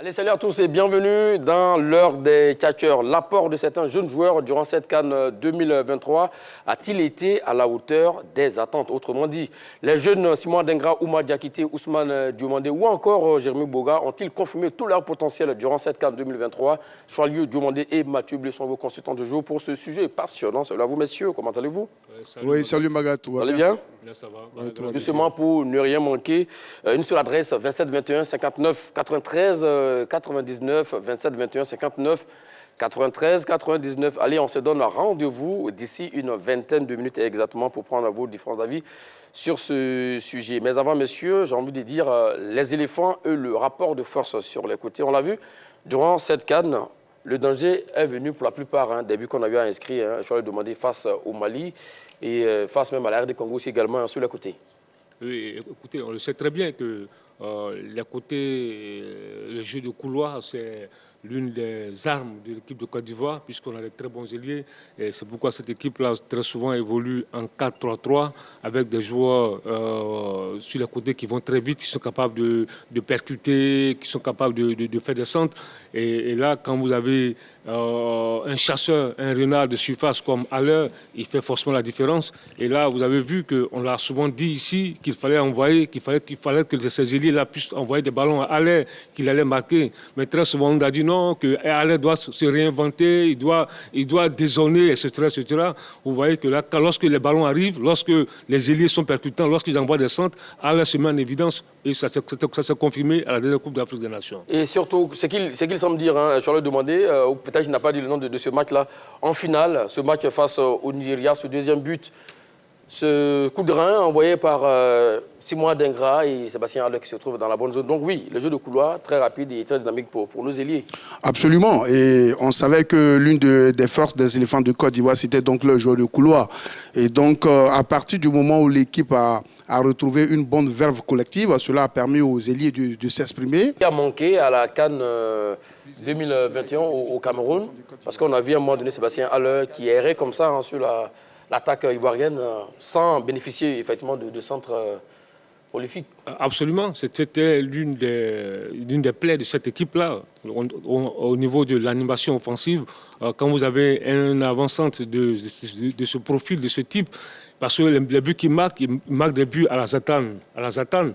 Allez, salut à tous et bienvenue dans l'heure des catcheurs. L'apport de certains jeunes joueurs durant cette CAN 2023 a-t-il été à la hauteur des attentes? Autrement dit, les jeunes Simon Dengra, Oumar Diakité, Ousmane Diomandé ou encore Jérémy Boga ont-ils confirmé tout leur potentiel durant cette CAN 2023? Choilieu Diomandé et Mathieu Blé sont vos consultants du jour pour ce sujet passionnant. Salut à vous, messieurs. Comment allez-vous? Oui, salut Magat. Vous allez bien? Là, ça va. Justement, pour ne rien manquer, une seule adresse 27 21 59 93 99 27 21 59 93 99. Allez, on se donne rendez-vous d'ici une vingtaine de minutes exactement pour prendre vos différents avis sur ce sujet. Mais avant, messieurs, j'ai envie de dire les éléphants, eux, le rapport de force sur les côtés. On l'a vu durant cette CAN. Le danger est venu pour la plupart des buts qu'on a eu à inscrire. Je l'ai demandé face au Mali et face même à la RD Congo aussi également sur les côtés. Oui, écoutez, on le sait très bien que les côtés, le jeu de couloir, c'est l'une des armes de l'équipe de Côte d'Ivoire, puisqu'on a de très bons ailiers. Et c'est pourquoi cette équipe-là, très souvent, évolue en 4-3-3, avec des joueurs sur les côtés qui vont très vite, qui sont capables de percuter, qui sont capables de faire des centres. Et là, quand vous avez un chasseur, un renard de surface comme Haller, il fait forcément la différence. Et là, vous avez vu qu'on l'a souvent dit ici, qu'il fallait envoyer, qu'il fallait que ces ailiers-là puissent envoyer des ballons à Haller, qu'il allait marquer. Mais très souvent, on a dit non, que Haller doit se réinventer, il doit dézoner, etc., etc. Vous voyez que là, lorsque les ballons arrivent, lorsque les ailiers sont percutants, lorsqu'ils envoient des centres, Haller se met en évidence. Et ça s'est confirmé à la dernière Coupe d'Afrique des Nations. Et surtout, ce qu'il semble dire, je leur demandais, ou peut-être je n'ai pas dit le nom de ce match-là, en finale, ce match face au Nigeria, ce deuxième but, ce coup de rein envoyé par Simon Dengra et Sébastien Haller qui se trouvent dans la bonne zone. Donc oui, le jeu de couloir, très rapide et très dynamique pour nos ailiers. Absolument. Et on savait que l'une des forces des éléphants de Côte d'Ivoire, c'était donc le jeu de couloir. Et donc, à partir du moment où l'équipe a retrouvé une bonne verve collective, cela a permis aux ailiers de s'exprimer. Il a manqué à la CAN 2021 au Cameroun, parce qu'on a vu à un moment donné Sébastien Haller qui errait comme ça sur l'attaque ivoirienne, sans bénéficier effectivement de centres prolifiques. Absolument, c'était l'une des plaies de cette équipe-là, au niveau de l'animation offensive. Quand vous avez un avant-centre de ce profil, de ce type, parce que les buts qu'il marque, il marque des buts à la Zatan.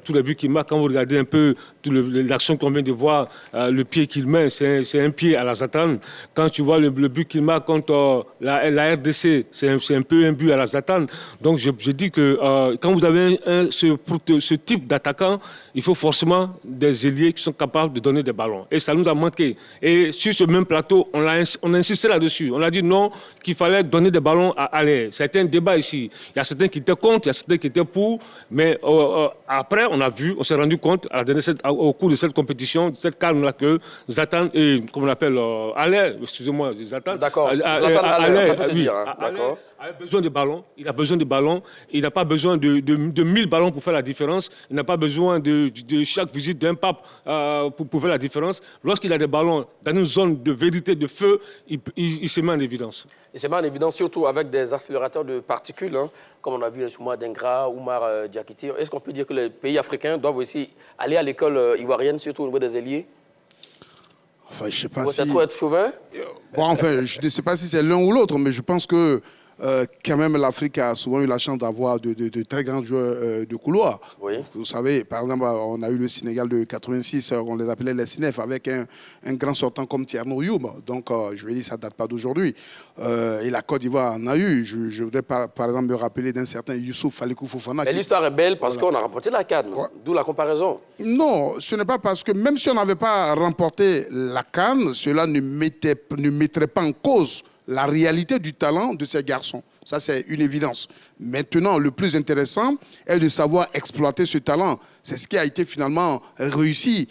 Tous les buts qu'il marque, quand vous regardez un peu l'action qu'on vient de voir, le pied qu'il met, c'est un pied à la Zatan. Quand tu vois le but qu'il marque contre la RDC, c'est un peu un but à la Zatan. Donc je dis que quand vous avez ce type d'attaquant, il faut forcément des ailiers qui sont capables de donner des ballons. Et ça nous a manqué. Et sur ce même plateau, on a insisté là-dessus. On a dit non, qu'il fallait donner des ballons à Haller. C'était un débat ici. Il y a certains qui étaient contre, il y a certains qui étaient pour, mais après, on s'est rendu compte, au cours de cette compétition, de cette calme-là, que Zatan, comme on l'appelle, Haller, excusez-moi, Zatan. D'accord, Zatan Haller, ça peut se dire. D'accord. Il a besoin de ballons, il n'a pas besoin de 1000 ballons pour faire la différence, il n'a pas besoin de chaque visite d'un pape pour faire la différence. Lorsqu'il a des ballons dans une zone de vérité, de feu, il se met en évidence. Il se met en évidence surtout avec des accélérateurs de particules, comme on a vu Simon Dengra, Oumar Diakité. Est-ce qu'on peut dire que les pays africains doivent aussi aller à l'école ivoirienne, surtout au niveau des ailiers? Enfin, je ne sais pas si... C'est trop être chauvin? Bon, enfin, je ne sais pas si c'est l'un ou l'autre, mais je pense que quand même, l'Afrique a souvent eu la chance d'avoir de très grands joueurs de couloir. Oui. Vous savez, par exemple, on a eu le Sénégal de 86, on les appelait les Cinef, avec un grand sortant comme Thierno Youm. Donc, je vais dire, ça ne date pas d'aujourd'hui. Et la Côte d'Ivoire en a eu. Je voudrais par exemple me rappeler d'un certain Youssouf Falikou Fofana. Mais l'histoire est belle parce qu'on a remporté la CAN, d'où la comparaison. Non, ce n'est pas parce que même si on n'avait pas remporté la CAN, cela ne mettrait pas en cause la réalité du talent de ces garçons. Ça, c'est une évidence. Maintenant, le plus intéressant est de savoir exploiter ce talent. C'est ce qui a été finalement réussi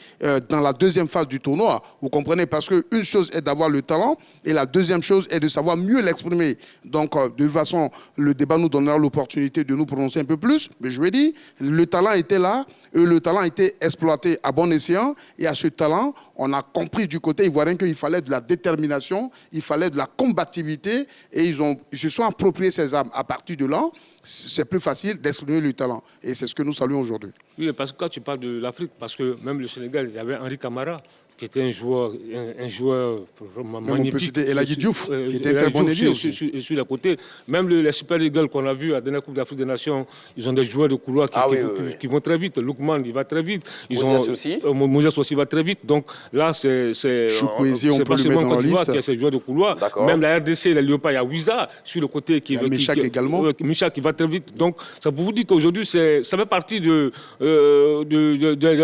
dans la deuxième phase du tournoi. Vous comprenez? Parce qu'une chose est d'avoir le talent et la deuxième chose est de savoir mieux l'exprimer. Donc, de toute façon, le débat nous donnera l'opportunité de nous prononcer un peu plus. Mais je vais dire, le talent était là et le talent a été exploité à bon escient. Et à ce talent, on a compris du côté ivoirien qu'il fallait de la détermination, il fallait de la combativité et ils se sont appropriés ces armes. À partir de là, c'est plus facile d'exprimer le talent. Et c'est ce que nous saluons aujourd'hui. Oui, parce que quand tu parles de l'Afrique, parce que même le Sénégal, il y avait Henri Camara. qui était un joueur vraiment magnifique. On peut citer El Hadji Diouf, qui était un très bon ailier aussi. Sur les côtés. Même les Super Eagles qu'on a vu à la dernière Coupe d'Afrique des Nations, ils ont des joueurs de couloir qui vont très vite. Lookman, il va très vite. Moses aussi. Moses aussi va très vite. Donc là, c'est pas seulement Côte d'Ivoire qui a ces joueurs de couloir. Même la RDC, les Léopards, il y a Wiza sur le côté qui Michak également. Michak qui va très vite. Donc ça pour vous dire qu'aujourd'hui, ça fait partie de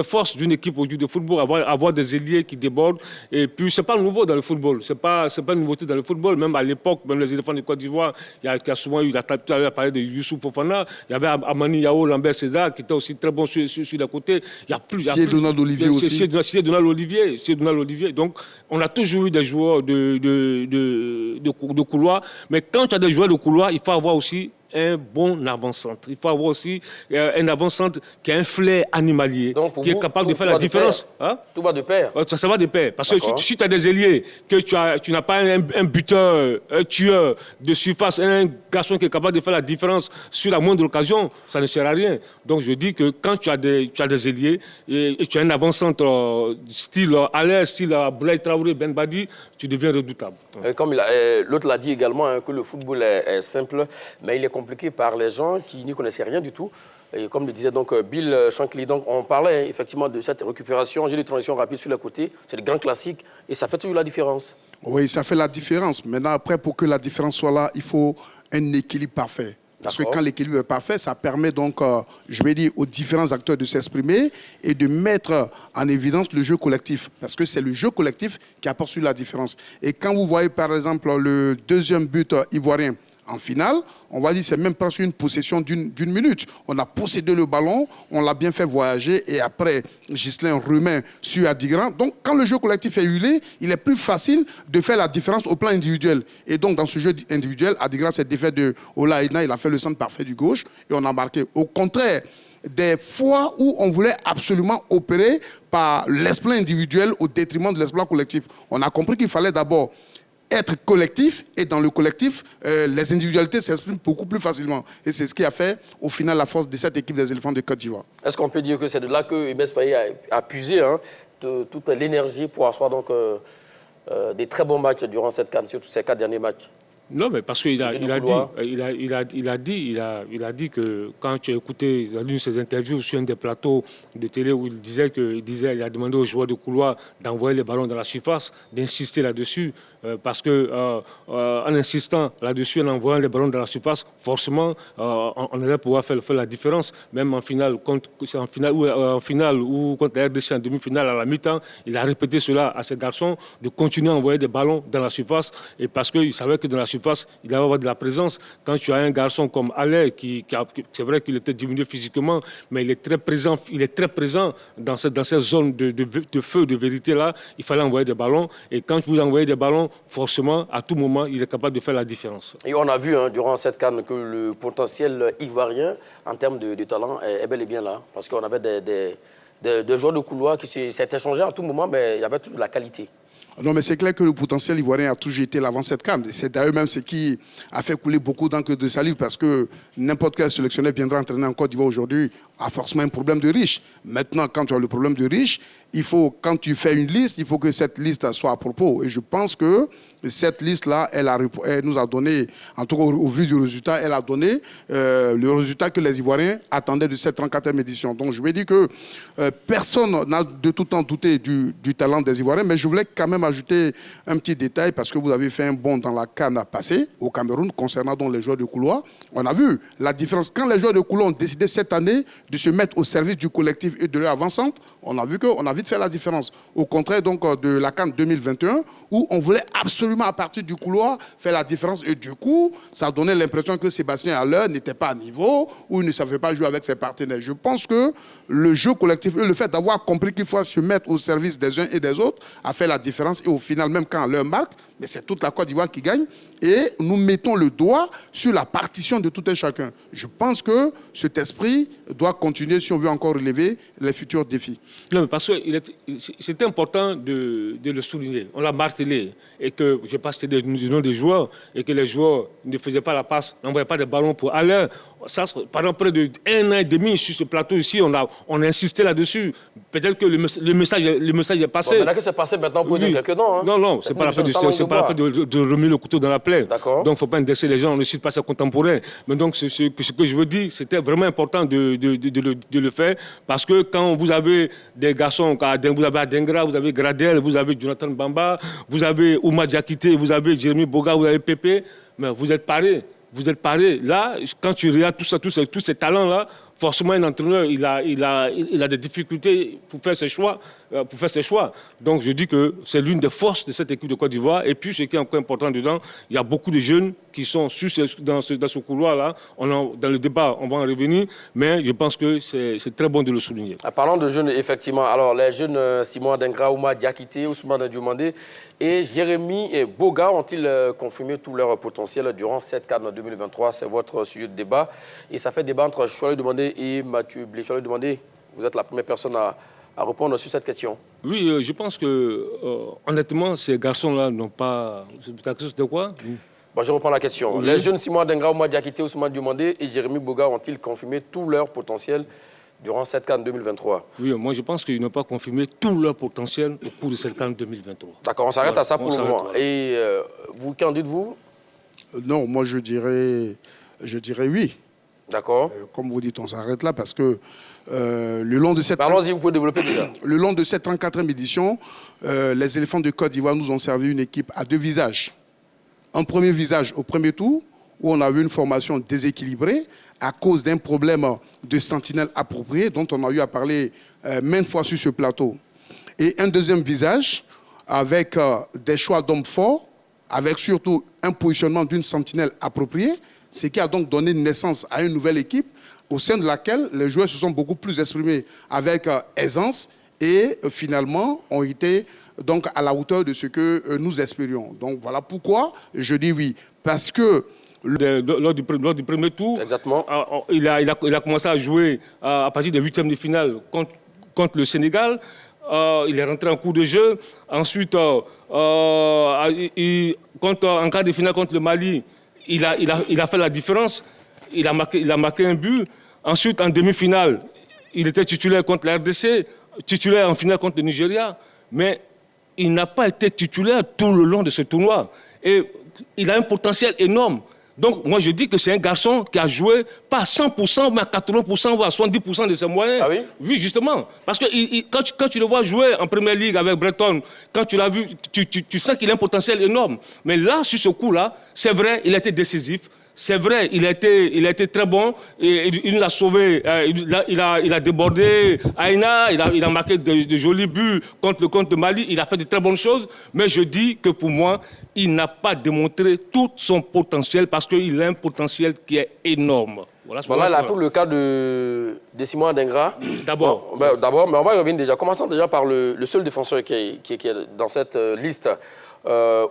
force d'une équipe aujourd'hui de football, avoir des ailiers qui débordent. Et puis, ce n'est pas nouveau dans le football. Ce n'est pas une nouveauté dans le football. Même à l'époque, même les éléphants de Côte d'Ivoire, il y a souvent eu, tu as parlé de Youssouf Fofana, il y avait Amani Yao, Lambert César, qui était aussi très bon sur les côtés. Il y a plus. C'est Donald Olivier aussi. C'est Donald Olivier. Donc, on a toujours eu des joueurs de couloir. Mais quand tu as des joueurs de couloir, il faut avoir aussi un bon avant-centre. Il faut avoir aussi un avant-centre qui a un flair animalier, qui est capable de faire la différence. Tout va de pair. Ça va de pair. Parce que si tu as des ailiers, que tu n'as pas un buteur, un tueur de surface, un garçon qui est capable de faire la différence sur la moindre occasion, ça ne sert à rien. Donc je dis que quand tu as des ailiers et tu as un avant-centre style Allaire, style Boulaye Traoré, Ben Badi, tu deviens redoutable. Comme l'autre l'a dit également, que le football est simple, mais il est compliqué par les gens qui n'y connaissaient rien du tout. Et comme le disait donc Bill Shankly, donc on parlait effectivement de cette récupération, j'ai des transitions rapides sur le côté, c'est le grand classique et ça fait toujours la différence. Oui, ça fait la différence. Maintenant, après, pour que la différence soit là, il faut un équilibre parfait. Parce que quand l'équilibre est parfait, ça permet donc, je vais dire, aux différents acteurs de s'exprimer et de mettre en évidence le jeu collectif. Parce que c'est le jeu collectif qui apporte sur la différence. Et quand vous voyez, par exemple, le deuxième but ivoirien, en finale, on va dire que c'est même presque une possession d'une minute. On a possédé le ballon, on l'a bien fait voyager et après, Ghislain remet sur Adigram. Donc, quand le jeu collectif est huilé, il est plus facile de faire la différence au plan individuel. Et donc, dans ce jeu individuel, Adigram s'est défait de Ola Aina, il a fait le centre parfait du gauche et on a marqué. Au contraire, des fois où on voulait absolument opérer par l'esprit individuel au détriment de l'esprit collectif. On a compris qu'il fallait d'abord être collectif, et dans le collectif, les individualités s'expriment beaucoup plus facilement. Et c'est ce qui a fait, au final, la force de cette équipe des éléphants de Côte d'Ivoire. Est-ce qu'on peut dire que c'est de là que Ibès Faye a puisé toute l'énergie pour asseoir donc, des très bons matchs durant cette CAN, surtout ces 4 derniers matchs? Non, mais parce qu'il a dit que quand tu as écouté l'une de ses interviews sur un des plateaux de télé où il disait qu'il a demandé aux joueurs de couloir d'envoyer les ballons dans la surface, d'insister là-dessus. Parce qu'en insistant là-dessus, en envoyant les ballons dans la surface, forcément, on allait pouvoir faire la différence. Même en finale, ou contre la RDC en demi-finale à la mi-temps, il a répété cela à ses garçons, de continuer à envoyer des ballons dans la surface. Et parce qu'il savait que dans la surface, il allait avoir de la présence. Quand tu as un garçon comme Allaire, c'est vrai qu'il était diminué physiquement, mais il est très présent dans cette zone de feu, de vérité-là. Il fallait envoyer des ballons. Et quand vous envoyez des ballons, forcément, à tout moment, il est capable de faire la différence. Et on a vu durant cette CAN que le potentiel ivoirien, en termes de talent, est bel et bien là. Parce qu'on avait des joueurs de couloir qui s'étaient changés à tout moment, mais il y avait toujours de la qualité. Non, mais c'est clair que le potentiel ivoirien a toujours été l'avant cette CAN. C'est d'ailleurs même ce qui a fait couler beaucoup d'encre de salive parce que n'importe quel sélectionneur viendra entraîner en Côte d'Ivoire aujourd'hui a forcément un problème de riche. Maintenant, quand tu as le problème de riche, quand tu fais une liste, il faut que cette liste soit à propos. Et je pense que cette liste-là, elle nous a donné, en tout cas au vu du résultat, elle a donné le résultat que les Ivoiriens attendaient de cette 34e édition. Donc je vais dire que personne n'a de tout temps douté du talent des Ivoiriens, mais je voulais quand même ajouter un petit détail parce que vous avez fait un bond dans la CAN passée au Cameroun concernant donc les joueurs de couloir. On a vu la différence. Quand les joueurs de couloir ont décidé cette année de se mettre au service du collectif et de leur avant-centre, on a vu qu'on a vite fait la différence. Au contraire donc de la CAN 2021 où on voulait absolument à partir du couloir faire la différence et du coup ça donnait l'impression que Sébastien Haller n'était pas à niveau ou il ne savait pas jouer avec ses partenaires. Je pense que le jeu collectif et le fait d'avoir compris qu'il faut se mettre au service des uns et des autres a fait la différence et au final même quand Haller marque, mais c'est toute la Côte d'Ivoire qui gagne. Et nous mettons le doigt sur la partition de tout un chacun. Je pense que cet esprit doit continuer si on veut encore relever les futurs défis. Non, mais parce que c'est important de le souligner. On l'a martelé et que, je passe des noms des joueurs et que les joueurs ne faisaient pas la passe, n'envoyaient pas de ballon pour aller. Ça, pendant près d'1 an et demi sur ce plateau ici, on a insisté là-dessus. Peut-être que le message est passé. Bon, maintenant que c'est passé, maintenant, vous pouvez dire quelques noms. Hein. Non, c'est pas la peine de remuer le couteau dans la plaie. D'accord. Donc, il ne faut pas indexer les gens, on ne cite pas ses contemporains. Mais donc, ce que je veux dire, c'était vraiment important de le faire, parce que quand vous avez des garçons, vous avez Adengra, vous avez Gradel, vous avez Jonathan Bamba, vous avez Ouma Diakité, vous avez Jérémy Boga, vous avez Pépé, mais vous êtes parés. Vous êtes parés. Là, quand tu regardes tous ces talents-là, forcément, un entraîneur, il a des difficultés pour faire ses choix. Donc, je dis que c'est l'une des forces de cette équipe de Côte d'Ivoire. Et puis, ce qui est encore important dedans, il y a beaucoup de jeunes qui sont dans ce couloir-là. Dans le débat, on va en revenir. Mais je pense que c'est très bon de le souligner. Parlant de jeunes, effectivement, alors les jeunes Simon Adengra, Ouma Diakité, Ousmane Diomandé et Jérémy Boga ont-ils confirmé tout leur potentiel durant cette CAN 2023? C'est votre sujet de débat. Et ça fait débat entre Cholet Demandé et Mathieu Blé. Cholet Demandé, vous êtes la première personne à répondre sur cette question. Oui, je pense que, honnêtement, ces garçons-là n'ont pas... Ta question, c'était quoi? Bon, je reprends la question. Oui. Les jeunes Simon Adengra, Ouma Diakité, Ousmane Diomandé et Jérémy Boga ont-ils confirmé tout leur potentiel durant cette CAN 2023? Oui, moi je pense qu'ils n'ont pas confirmé tout leur potentiel au cours de cette CAN 2023. D'accord, on s'arrête à ça pour le moment. Voilà. Et vous, qu'en dites-vous? Non, moi je dirais oui. D'accord. Comme vous dites, on s'arrête là parce que le long de cette... Allons-y, vous pouvez développer déjà. Le long de cette 34e édition, les éléphants de Côte d'Ivoire nous ont servi une équipe à 2 visages. Un premier visage au premier tour, où on a vu une formation déséquilibrée à cause d'un problème de sentinelle appropriée dont on a eu à parler maintes fois sur ce plateau. Et un deuxième visage avec des choix d'hommes forts, avec surtout un positionnement d'une sentinelle appropriée, ce qui a donc donné naissance à une nouvelle équipe au sein de laquelle les joueurs se sont beaucoup plus exprimés avec aisance et finalement ont été donc à la hauteur de ce que nous espérions. Donc voilà pourquoi je dis oui. Parce que lors du premier tour, exactement, il a commencé à jouer à partir des 8e de finale contre le Sénégal. Il est rentré en cours de jeu. Ensuite, en quart de finale contre le Mali, il a fait la différence. Il a marqué un but. Ensuite, en demi-finale, il était titulaire contre la RDC, titulaire en finale contre le Nigeria. Mais il n'a pas été titulaire tout le long de ce tournoi. Et il a un potentiel énorme. Donc, moi, je dis que c'est un garçon qui a joué pas à 100%, mais à 80%, voire à 70% de ses moyens. Ah oui? Oui, justement. Parce que quand tu le vois jouer en Première Ligue avec Breton, quand tu l'as vu, tu sens qu'il a un potentiel énorme. Mais là, sur ce coup-là, c'est vrai, il a été décisif. C'est vrai, il a été très bon. Et il l'a sauvé. Il a débordé Aïna. Il a marqué de jolis buts contre le compte de Mali. Il a fait de très bonnes choses. Mais je dis que pour moi, il n'a pas démontré tout son potentiel parce qu'il a un potentiel qui est énorme. Voilà là, pour le cas de Simon Adengra. D'abord. Bon, d'abord, mais on va y revenir déjà. Commençons déjà par le seul défenseur qui est dans cette liste.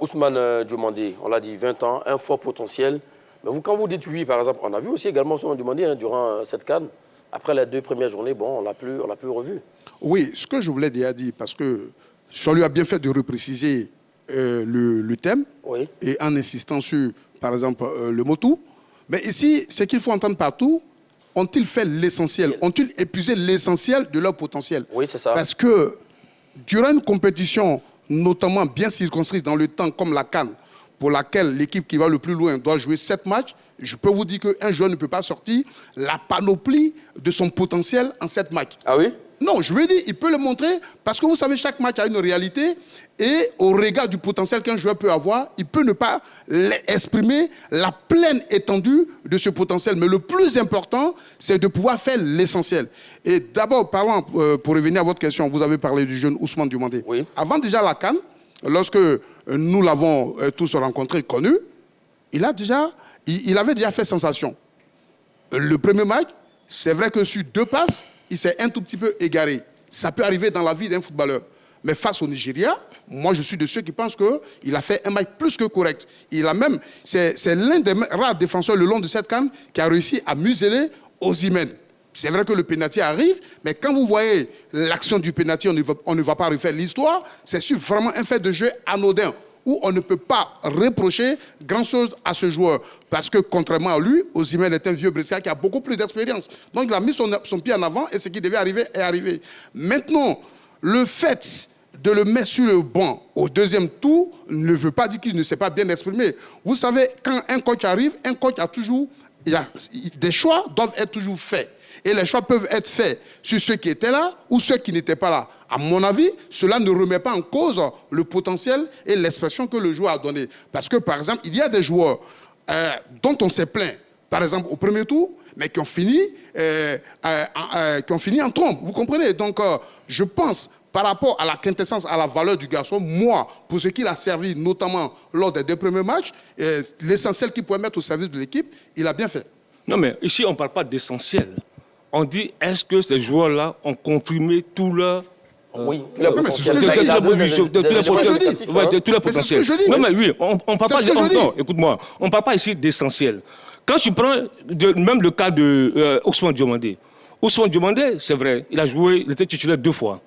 Ousmane Diomandé, on l'a dit, 20 ans, un fort potentiel. Mais vous, quand vous dites oui, par exemple, on a vu aussi également Ousmane Diomandé durant cette CAN. Après les 2 premières journées, bon, on l'a plus revu. Oui, ce que je voulais déjà dire, parce que ça lui a bien fait de repréciser le thème, oui, et en insistant sur, par exemple, le mot tout. Mais ici, ce qu'il faut entendre partout, ont-ils fait l'essentiel? Ont-ils épuisé l'essentiel de leur potentiel? Oui, c'est ça. Parce que durant une compétition, notamment bien circonscrite dans le temps, comme la CAN, pour laquelle l'équipe qui va le plus loin doit jouer 7 matchs, je peux vous dire qu'un joueur ne peut pas sortir la panoplie de son potentiel en 7 matchs. Ah oui? Non, je veux dire, il peut le montrer parce que vous savez, chaque match a une réalité et au regard du potentiel qu'un joueur peut avoir, il peut ne pas exprimer la pleine étendue de ce potentiel. Mais le plus important, c'est de pouvoir faire l'essentiel. Et d'abord, parlant, pour revenir à votre question, vous avez parlé du jeune Ousmane Diomandé. Oui. Avant déjà la CAN, lorsque nous l'avons tous rencontré, connu, il avait déjà fait sensation. Le premier match, c'est vrai que sur 2 passes, il s'est un tout petit peu égaré. Ça peut arriver dans la vie d'un footballeur. Mais face au Nigeria, moi, je suis de ceux qui pensent qu'il a fait un match plus que correct. C'est l'un des rares défenseurs le long de cette CAN qui a réussi à museler Osimhen. C'est vrai que le pénalty arrive, mais quand vous voyez l'action du pénalty, on ne va pas refaire l'histoire. C'est vraiment un fait de jeu anodin où on ne peut pas reprocher grand-chose à ce joueur. Parce que, contrairement à lui, Osimhen est un vieux Brescia qui a beaucoup plus d'expérience. Donc, il a mis son pied en avant et ce qui devait arriver est arrivé. Maintenant, le fait de le mettre sur le banc au deuxième tour ne veut pas dire qu'il ne s'est pas bien exprimé. Vous savez, quand un coach arrive, un coach a toujours... des choix doivent être toujours faits. Et les choix peuvent être faits sur ceux qui étaient là ou ceux qui n'étaient pas là. À mon avis, cela ne remet pas en cause le potentiel et l'expression que le joueur a donné. Parce que, par exemple, il y a des joueurs dont on s'est plaint, par exemple, au premier tour, mais qui ont fini en trompe. Vous comprenez? Donc, je pense, par rapport à la quintessence, à la valeur du garçon, moi, pour ce qu'il a servi, notamment lors des 2 premiers matchs, l'essentiel qu'il pouvait mettre au service de l'équipe, il a bien fait. Non, mais ici, on ne parle pas d'essentiel. On dit, est-ce que ces joueurs-là ont confirmé tout leur... Oui, tous les potentiels. Non, mais oui, on ne parle pas encore. Écoute-moi, on ne parle pas ici d'essentiel. Quand tu prends même le cas de Ousmane Diomandé. Ousmane Diomandé, c'est vrai, il a joué, il était titulaire 2 fois.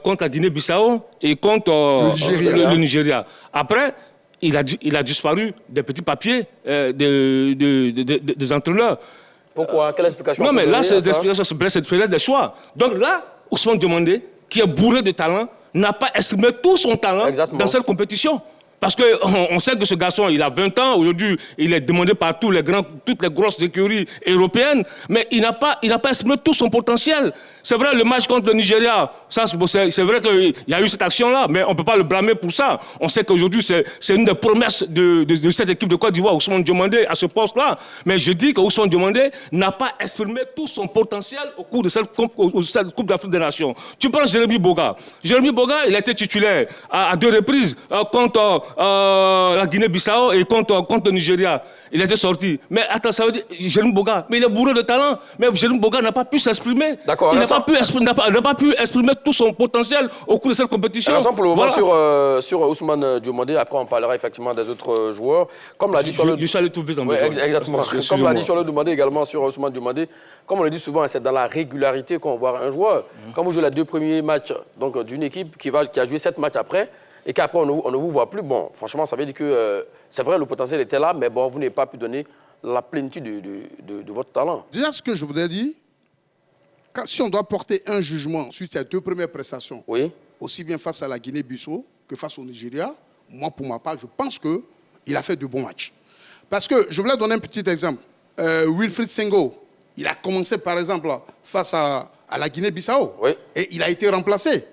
Contre la Guinée-Bissau et contre le Nigeria. Après, il a disparu des petits papiers des entraîneurs. Pourquoi? Quelle explication? Non, mais là, c'est des choix. Donc là, Ousmane Diomandé, qui est bourré de talent, n'a pas exprimé tout son talent dans cette compétition. Parce qu'on sait que ce garçon, il a 20 ans, aujourd'hui, il est demandé par toutes les grosses écuries européennes, mais il n'a pas exprimé tout son potentiel. C'est vrai, le match contre le Nigeria, c'est vrai qu'il y a eu cette action-là, mais on ne peut pas le blâmer pour ça. On sait qu'aujourd'hui, c'est une des promesses de cette équipe de Côte d'Ivoire, Ousmane Diomandé, à ce poste-là. Mais je dis que Ousmane Diomandé n'a pas exprimé tout son potentiel au cours de cette Coupe d'Afrique des Nations. Tu prends Jérémy Boga. Jérémy Boga, il a été titulaire à 2 reprises contre la Guinée-Bissau et contre le Nigeria. Il était sorti. Mais attends, ça veut dire Jérémy Boga, mais il est bourré de talent. Mais Jérémy Boga n'a pas pu s'exprimer. D'accord. Il n'a pas pu exprimer tout son potentiel au cours de cette compétition. Raison pour le moment sur Ousmane Diomandé. Après, on parlera effectivement des autres joueurs. Comme l'a dit sur le... Je suis allé tout vite en exactement. Comme l'a dit sur le Diomandé également sur Ousmane Diomandé. Comme on le dit souvent, c'est dans la régularité qu'on voit un joueur. Quand vous jouez les 2 premiers matchs d'une équipe qui a joué 7 matchs après, et qu'après on ne vous voit plus, bon, franchement, ça veut dire que c'est vrai, le potentiel était là, mais bon, vous n'avez pas pu donner la plénitude de votre talent. Déjà, ce que je voudrais dire, si on doit porter un jugement sur ces 2 premières prestations, aussi bien face à la Guinée-Bissau que face au Nigeria, moi, pour ma part, je pense qu'il a fait de bons matchs. Parce que, je voulais donner un petit exemple. Wilfried Senghor, il a commencé, par exemple, face à la Guinée-Bissau, et il a été remplacé.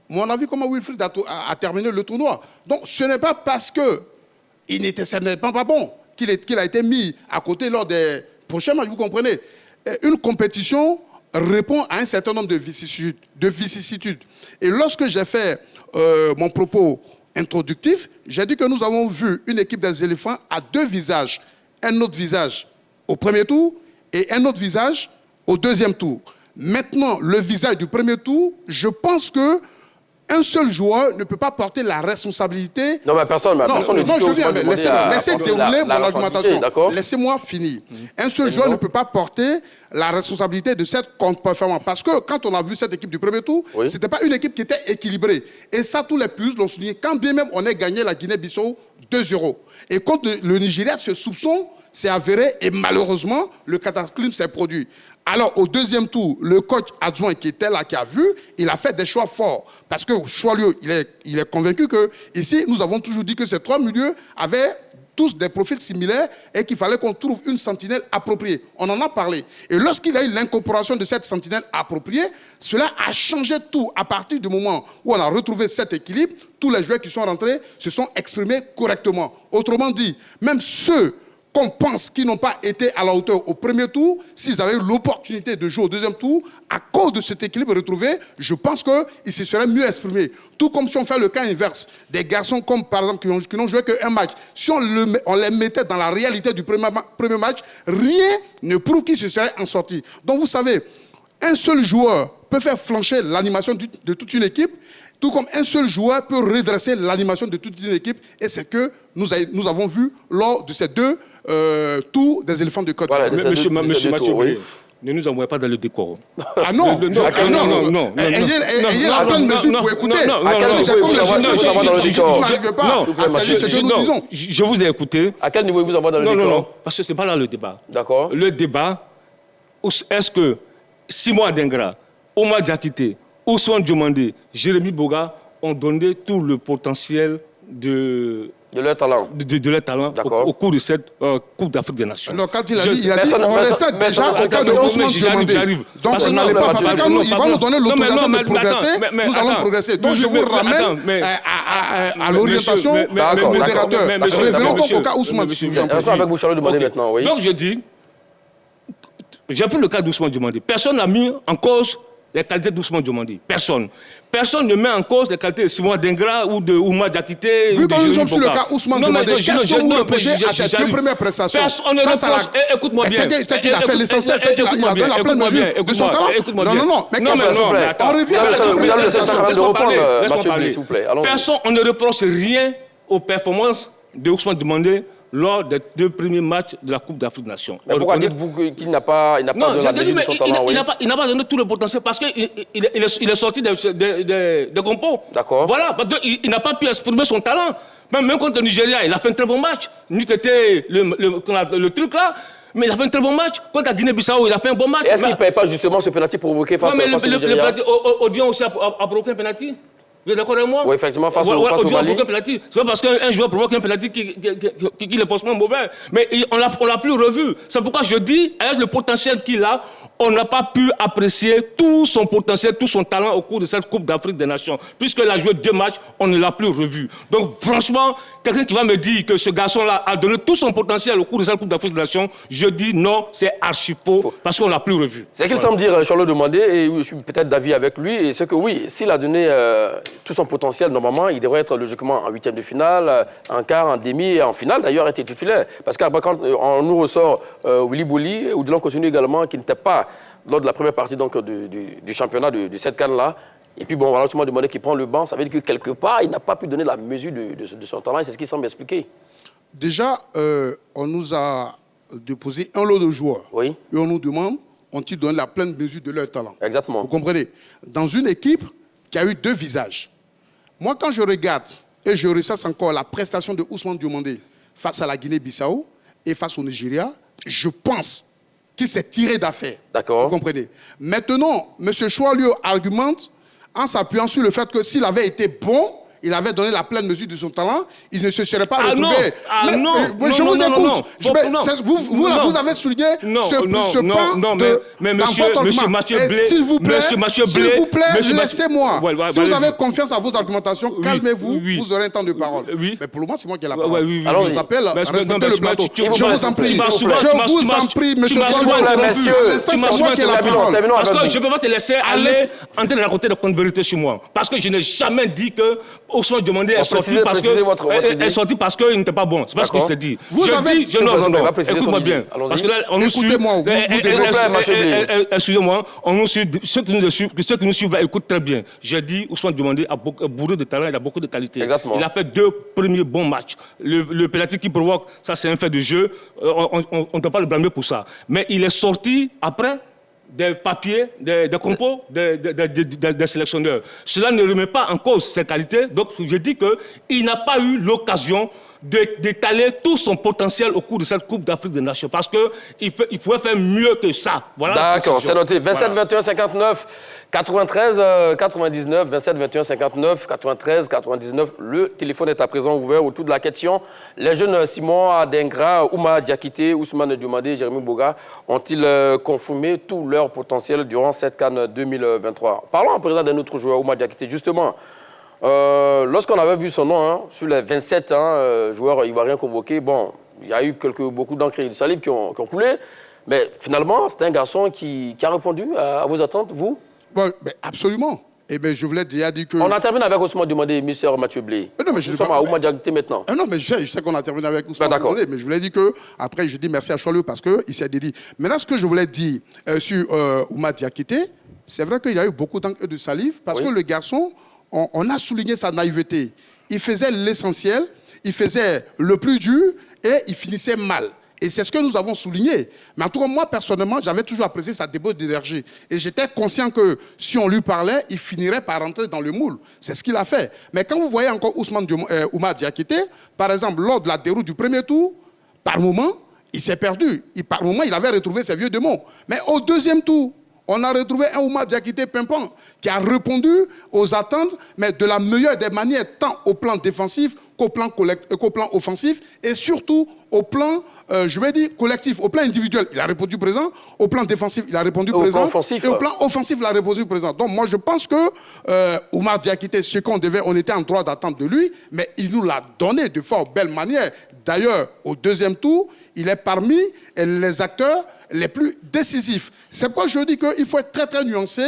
Moi, on a vu comment Wilfried a terminé le tournoi. Donc, ce n'est pas parce qu'il n'était pas bon qu'il a été mis à côté lors des prochains matchs, vous comprenez. Une compétition répond à un certain nombre de vicissitudes. Et lorsque j'ai fait mon propos introductif, j'ai dit que nous avons vu une équipe des éléphants à 2 visages. Un autre visage au premier tour et un autre visage au deuxième tour. Maintenant, le visage du premier tour, je pense que un seul joueur ne peut pas porter la responsabilité. Non, mais personne ne dit je viens, mais laissez dérouler mon argumentation. Laissez-moi finir. Un seul joueur ne peut pas porter la responsabilité de cette contre-performance. Parce que quand on a vu cette équipe du premier tour, ce n'était pas une équipe qui était équilibrée. Et ça, tous les puristes l'ont souligné. Quand bien même on ait gagné la Guinée-Bissau 2-0. Et contre le Nigeria, ce soupçon s'est avéré et malheureusement, le cataclysme s'est produit. Alors, au deuxième tour, le coach adjoint qui était là, qui a vu, il a fait des choix forts. Parce que Choilieu, il est convaincu que ici, nous avons toujours dit que ces 3 milieux avaient tous des profils similaires et qu'il fallait qu'on trouve une sentinelle appropriée. On en a parlé. Et lorsqu'il a eu l'incorporation de cette sentinelle appropriée, cela a changé tout. À partir du moment où on a retrouvé cet équilibre, tous les joueurs qui sont rentrés se sont exprimés correctement. Autrement dit, même ceux qu'on pense qu'ils n'ont pas été à la hauteur au premier tour, s'ils avaient eu l'opportunité de jouer au deuxième tour, à cause de cet équilibre retrouvé, je pense qu'ils se seraient mieux exprimés. Tout comme si on fait le cas inverse. Des garçons comme, par exemple, qui n'ont joué qu'un match. Si on les mettait dans la réalité du premier match, rien ne prouve qu'ils se seraient en sortis. Donc vous savez, un seul joueur peut faire flancher l'animation de toute une équipe. tout comme un seul joueur peut redresser l'animation de toute une équipe. Et c'est que nous avons vu lors de ces deux tours des éléphants de Côte d'Ivoire. Voilà, Monsieur Mathieu, oui. ne nous envoyez pas dans le décor. Ah non, non. Ayez la pleine mesure pour écouter. À quel niveau vous envoie dans le décor? Vous n'arrivez pas à saisir ce que nous disons. Je vous ai écouté. À quel niveau il vous envoie dans le décor? Non, parce que ce n'est pas là le débat. D'accord. Le débat, est-ce que Simon Adingra, Omar Diakité, Ousmane Diomandé, Jérémy Boga ont donné tout le potentiel de leur talent. De leur talent au cours de cette Coupe d'Afrique des Nations. Alors, quand il a dit, on restait déjà au cas de Ousmane Diomandé. Donc, on n'allait pas, parce qu'il va nous donner l'autorisation de progresser, nous allons progresser. Donc, je vous ramène à l'orientation du modérateur. Revenons donc au cas Ousmane. Restons avec vous, Charles Demandé maintenant, oui. Donc, je dis, j'ai pris le cas d'Ousmane Diomandé. Personne n'a mis en cause les qualités d'Ousmane Diomandé. Personne. Personne ne met en cause les qualités de Simon Adingra ou de Oumar Diakité. Vu que nous sommes sur le cas Ousmane Diomandé, qu'est-ce que vous reprochez à ces deux premières prestations? Écoute-moi bien. C'est qu'il a fait l'essentiel, c'est qu'il a donné la pleine mesure de son talent. Non, mais on revient à s'il vous plaît. Personne, on ne reproche rien aux performances de Ousmane Diomandé lors des deux premiers matchs de la Coupe d'Afrique des Nations. Mais pourquoi dites-vous qu'il n'a pas donné la mesure de son talent? Il n'a pas donné tout le potentiel parce qu'il est sorti des compos. D'accord. Voilà, il n'a pas pu exprimer son talent. Même contre le Nigeria, il a fait un très bon match. C'était le truc là. Mais il a fait un très bon match. Contre la Guinée-Bissau, il a fait un bon match. Est-ce qu'il ne paye pas justement ce pénalty provoqué face au Nigeria? Le pénalty, Odion aussi a provoqué un pénalty. Vous êtes d'accord avec moi? Oui, effectivement, face au Mali. C'est pas parce qu'un joueur provoque un penalty qu'il est forcément mauvais. Mais on l'a plus revu. C'est pourquoi je dis, avec le potentiel qu'il a, on n'a pas pu apprécier tout son potentiel, tout son talent au cours de cette Coupe d'Afrique des Nations. Puisqu'il a joué 2 matchs, on ne l'a plus revu. Donc franchement, quelqu'un qui va me dire que ce garçon-là a donné tout son potentiel au cours de cette Coupe d'Afrique des Nations, je dis non, c'est archi faux, parce qu'on ne l'a plus revu. C'est qu'il semble dire, Charles Demandé, et je suis peut-être d'avis avec lui, et c'est que oui, s'il a donné tout son potentiel, normalement, il devrait être logiquement en 8e de finale, en quart, en demi, et en finale, d'ailleurs, était titulaire. Parce qu'après, quand on nous ressort Willy Bouli, ou Dylan continue également, qui n'était pas lors de la première partie donc, du championnat de cette canne-là. Et puis, bon, voilà, tout le monde demandait qu'il prend le banc. Ça veut dire que quelque part, il n'a pas pu donner la mesure de son talent, et c'est ce qu'il semble expliquer. Déjà, on nous a déposé un lot de joueurs. Oui. Et on nous demande, ont-ils donné la pleine mesure de leur talent? Exactement. Vous comprenez? Dans une équipe qui a eu 2 visages. Moi, quand je regarde et je ressasse encore la prestation de Ousmane Diomandé face à la Guinée-Bissau et face au Nigeria, je pense qu'il s'est tiré d'affaire. D'accord. Vous comprenez? Maintenant, M. Choalio argumente en s'appuyant sur le fait que s'il avait été bon, il avait donné la pleine mesure de son talent, il ne se serait pas retrouvé. Je vous écoute. Vous avez souligné ce point Monsieur Mathieu Blé, s'il vous plaît, laissez-moi. Si vous avez confiance à vos argumentations, calmez-vous, vous aurez un temps de parole. Mais pour le moment, c'est moi qui ai la parole. Alors, je vous appelle à respecter le plateau. Je vous en prie. Je vous en prie, monsieur. C'est moi qui ai la parole. Parce que je ne peux pas te laisser aller en train de raconter des contes de vérité sur moi. Parce que je n'ai jamais dit que Ousmane Diomandé est sorti parce qu'il n'était pas bon. C'est pas ce que je te dis. Vous avez dit... Non, écoute-moi bien. Parce que là, on nous suit... Excusez-moi, on nous suit... Ceux qui nous suivent écoutent très bien. J'ai dit, Ousmane Diomandé a bourré de talent, il a beaucoup de qualité. Exactement. Il a fait 2 premiers bons matchs. Le penalty qu'il provoque, ça c'est un fait de jeu. On ne peut pas le blâmer pour ça. Mais il est sorti après des papiers, des compos des sélectionneurs. Cela ne remet pas en cause ses qualités. Donc, je dis qu'il n'a pas eu l'occasion d'étaler tout son potentiel au cours de cette Coupe d'Afrique des Nations. Parce qu'il pouvait faire mieux que ça. Voilà. D'accord, c'est noté. 27, 21, 59, 93, 99, 27, 21, 59, 93, 99. Le téléphone est à présent ouvert autour de la question. Les jeunes Simon Adingra, Oumar Diakité, Ousmane Diomandé, Jérémy Boga ont-ils confirmé tout leur potentiel durant cette CAN 2023? Parlons en présent d'un autre joueur, Oumar Diakité. Justement, lorsqu'on avait vu son nom sur les 27 joueurs ivoiriens convoqués, bon, il y a eu beaucoup d'encre et de salive qui ont coulé. Mais finalement, c'est un garçon qui a répondu à vos attentes, vous? Bon, absolument. Eh bien, je voulais déjà dire que... On a terminé avec Ousmane Diomandé, M. Mathieu Blé. Non, mais je Nous sommes à Oumar Diakité maintenant. Non, mais je sais qu'on a terminé avec Ousmane Diomandé, mais je voulais dire que... Après, je dis merci à Choalio parce qu'il s'est dédié. Maintenant, ce que je voulais dire sur Oumar Diakité, c'est vrai qu'il y a eu beaucoup d'encre et de salive parce que le garçon... on a souligné sa naïveté. Il faisait l'essentiel, il faisait le plus dur et il finissait mal. Et c'est ce que nous avons souligné. Mais en tout cas, moi, personnellement, j'avais toujours apprécié sa débauche d'énergie. Et j'étais conscient que si on lui parlait, il finirait par rentrer dans le moule. C'est ce qu'il a fait. Mais quand vous voyez encore Oumar Diakité, par exemple, lors de la déroute du premier tour, par moment, il s'est perdu. Par moment, il avait retrouvé ses vieux démons. Mais au deuxième tour, on a retrouvé un Oumar Diakité pimpant qui a répondu aux attentes, mais de la meilleure des manières, tant au plan défensif qu'au plan offensif, et surtout au plan, collectif, au plan individuel. Il a répondu présent, au plan défensif, il a répondu présent, et au plan offensif, il a répondu présent. Donc moi, je pense que Oumar Diakité, ce qu'on devait, on était en droit d'attendre de lui, mais il nous l'a donné de fort belle manière. D'ailleurs, au deuxième tour, il est parmi les acteurs les plus décisifs. C'est pourquoi je dis qu'il faut être très très nuancé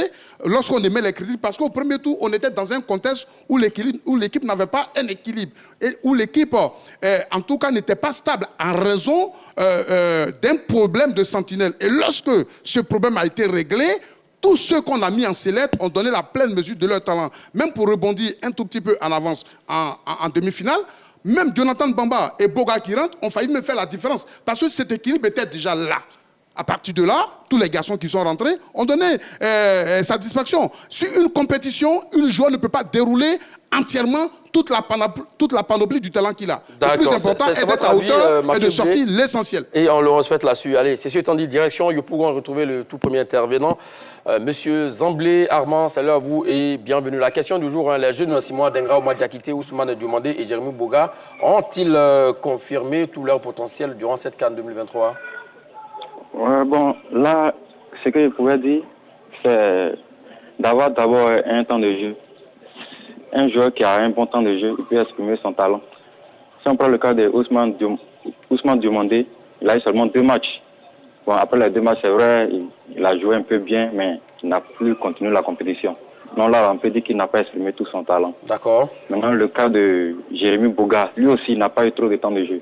lorsqu'on émet les critiques, parce qu'au premier tour, on était dans un contexte où l'équipe n'avait pas un équilibre, et où l'équipe, en tout cas, n'était pas stable en raison d'un problème de sentinelle. Et lorsque ce problème a été réglé, tous ceux qu'on a mis en sellette ont donné la pleine mesure de leur talent. Même pour rebondir un tout petit peu en avance en demi-finale, même Jonathan Bamba et Boga qui rentrent ont failli me faire la différence, parce que cet équilibre était déjà là. À partir de là, tous les garçons qui sont rentrés ont donné satisfaction. Sur une compétition, une joueur ne peut pas dérouler entièrement toute la panoplie du talent qu'il a. Le plus important est d'être à hauteur et de sortir l'essentiel. Et on le respecte là-dessus. Allez, c'est sûr, étant dit, direction, Yopougon, retrouver le tout premier intervenant. Monsieur Zamblé Armand, salut à vous et bienvenue. La question du jour, les jeunes Simon Dengra, Oumar Diakité, Ousmane Diomandé et Jérémy Boga ont-ils confirmé tout leur potentiel durant cette CAN 2023 ? Bon, là, ce que je pourrais dire, c'est d'avoir d'abord un temps de jeu. Un joueur qui a un bon temps de jeu, il peut exprimer son talent. Si on prend le cas de Ousmane Diomandé, il a eu seulement 2 matchs. Bon, après les 2 matchs, c'est vrai, il a joué un peu bien, mais il n'a plus continué la compétition. Donc là, on peut dire qu'il n'a pas exprimé tout son talent. D'accord. Maintenant, le cas de Jérémy Boga, lui aussi, il n'a pas eu trop de temps de jeu.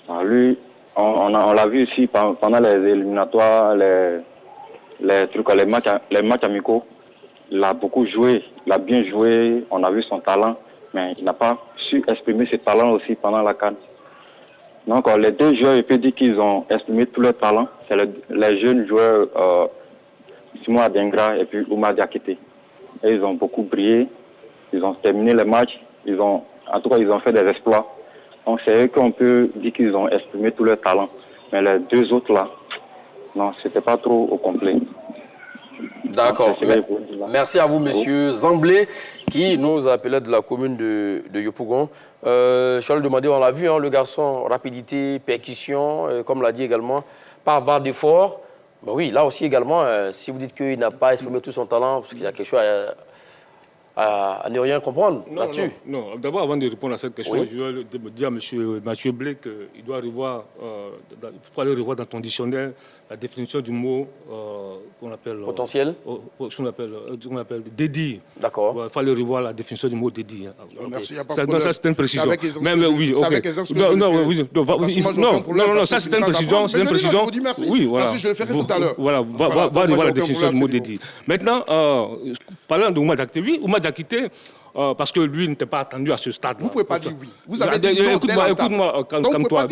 Alors, lui, on l'a vu ici pendant les éliminatoires, les matchs amicaux. Il a beaucoup joué, il a bien joué, on a vu son talent, mais il n'a pas su exprimer ses talents aussi pendant la CAN. Donc les 2 joueurs, je peux dire qu'ils ont exprimé tout leur talent. C'est les jeunes joueurs Simon Adengra et puis Oumar Diakité. Et ils ont beaucoup brillé, ils ont terminé les matchs, en tout cas ils ont fait des exploits. Donc c'est eux qu'on peut dire qu'ils ont exprimé tout leur talent. Mais les 2 autres là, non, c'était pas trop au complet. D'accord. Merci à vous, monsieur Zamblé, qui nous appelait de la commune de Yopougon. Charles Demandé, on l'a vu, le garçon, rapidité, percussion, comme l'a dit également, pas avoir d'effort. Ben oui, là aussi également, si vous dites qu'il n'a pas exprimé tout son talent, parce qu'il y a quelque chose à ne rien comprendre là-dessus. Non. D'abord, avant de répondre à cette question, oui. je dois dire à M. Mathieu Blé qu'il doit revoir, aller revoir dans ton dictionnaire la définition du mot qu'on appelle... Potentiel. Qu'on appelle dédi. D'accord. Il faut aller revoir la définition du mot dédi. Merci, il n'y a pas de problème. Ça, c'est une précision. Non, ça, c'est une précision. C'est une précision. Oui, voilà. Parce que je le ferai tout à l'heure. Voilà, va revoir la définition du mot dédi. Maintenant, parlant de Oumar Diakité, oui, Oumar Diakité, parce que lui n'était pas attendu à ce stade. Vous ne pouvez pas dire oui. Vous avez dit non. Écoute-moi, calme-toi.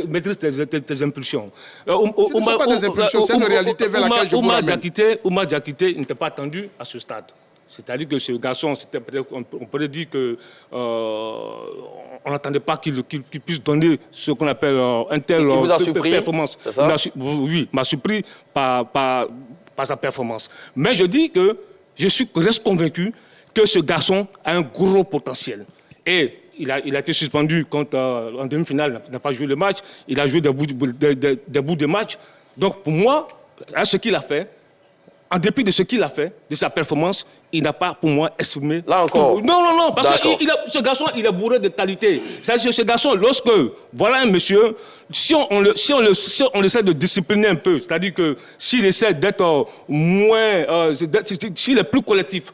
Maîtrise tes impulsions. Ce ne sont pas des impulsions, c'est une réalité vers laquelle je vous ramène. Oumar Diakité n'était pas attendu à ce stade. C'est-à-dire que ce garçon, on pourrait dire qu'on n'attendait pas qu'il puisse donner ce qu'on appelle un tel performance. C'est ça? Oui, m'a surpris par sa performance. Mais je dis que je reste convaincu que ce garçon a un gros potentiel. Et il a été suspendu en demi-finale, il n'a pas joué le match, il a joué des bouts de match. Donc pour moi, à ce qu'il a fait, en dépit de ce qu'il a fait, de sa performance, il n'a pas, pour moi, exprimé... Là encore. Non, parce que ce garçon, il est bourré de qualité. C'est-à-dire, ce garçon, lorsque, voilà un monsieur, si on essaie de discipliner un peu, c'est-à-dire que s'il essaie d'être moins... s'il est plus collectif,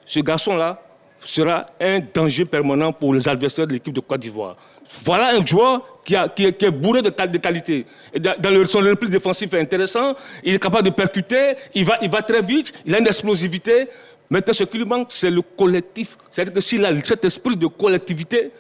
ce garçon-là, sera un danger permanent pour les adversaires de l'équipe de Côte d'Ivoire. Voilà un joueur qui est bourré de qualité. Et son repli défensif est intéressant, il est capable de percuter, il va très vite, il a une explosivité. Maintenant, ce qui lui manque, c'est le collectif. C'est-à-dire que s'il a cet esprit de collectivité,